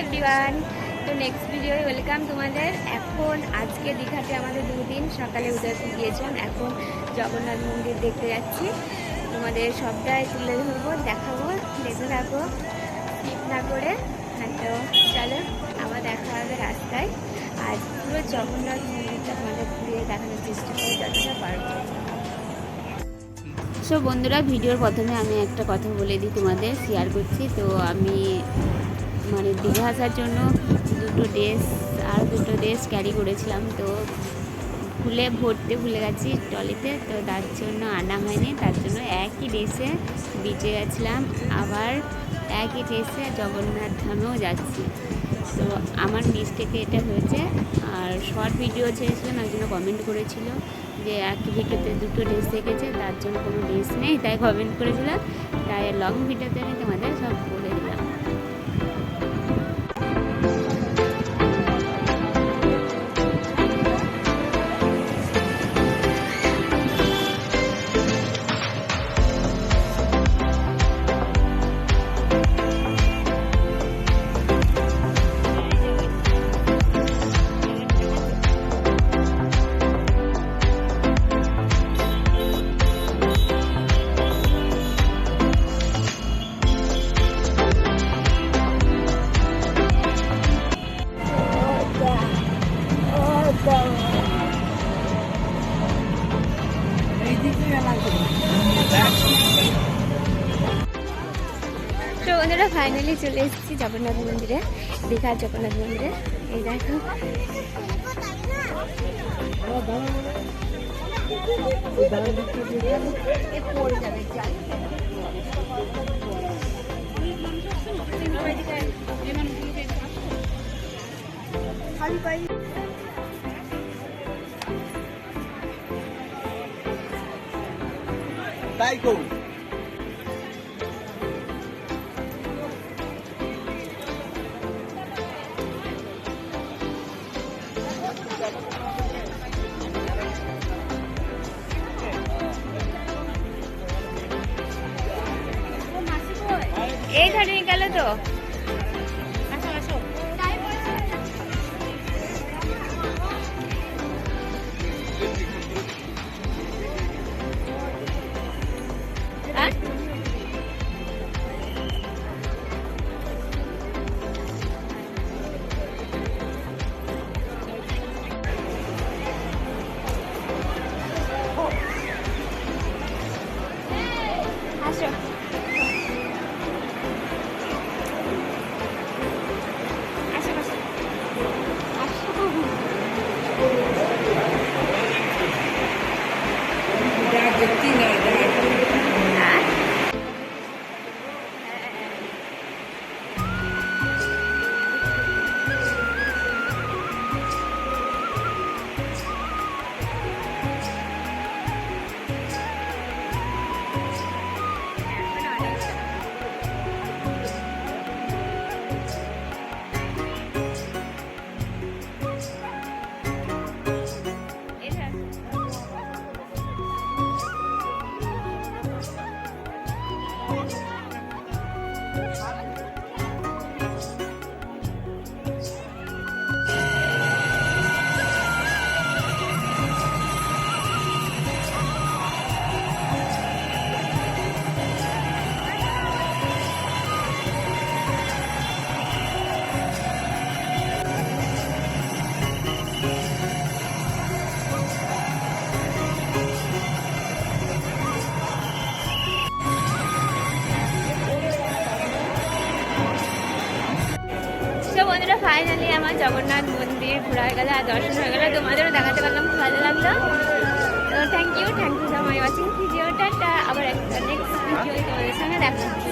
Everyone, তো next video welcome তোমাদের। এখন আজকে দীঘাতে আমাদের 2 দিন, সকালে উদয়পুর গিয়েছিলাম, এখন জগন্নাথ মন্দির দেখতে যাচ্ছি। তোমাদের সবটাই তুলে ধরবো, দেখাবো, দেখতে থাকো স্কিপ না করে। তো চলো আবার দেখা হবে রাস্তায়। আর পুরো জগন্নাথ মন্দিরটা তোমাদের ঘুরিয়ে দেখানোর চেষ্টা করি যতটা পারবো। সো বন্ধুরা, ভিডিওর প্রথমে আমি একটা কথা বলে দিই, তোমাদের শেয়ার করছি। তো আমি দীঘা আসার জন্য দুটো ড্রেস ক্যারি করেছিলাম, তো ভরতে ভুলে গেছি ট্রলিতে, তো তার জন্য আনা হয়নি। তার জন্য একই ড্রেসে বিচে গেছিলাম, আবার একই ড্রেসে জগন্নাথ ধামেও যাচ্ছি। তো আমার মিস্টেকে এটা হয়েছে। আর শর্ট ভিডিও ছেড়েছিলাম, একজন কমেন্ট করেছিল যে একই ভিডিওতে দুটো ড্রেস দেখেছে, তার জন্য কোনো ড্রেস নেই, তাই কমেন্ট করেছিলাম। তাই লং ভিডিওতে আমি তোমাদের সব বলে দিলাম। তো বন্ধুরা, ফাইনালি চলে এসেছি জগন্নাথ মন্দিরে, দীঘার জগন্নাথ মন্দিরে। এই দেখো, তাই কো এইখানে গেল তো। আসো, বন্ধুরা, ফাইনালি আমার জগন্নাথ মন্দির ঘোরা হয়ে গেল আর দর্শন হয়ে গেল। তোমাদেরও দেখাতে পারলাম, খুব ভালো লাগলো। তো thank you so much watching ভিডিওটা। আবার একটা নেক্সট ভিডিও তোমাদের সঙ্গে দেখা হচ্ছে।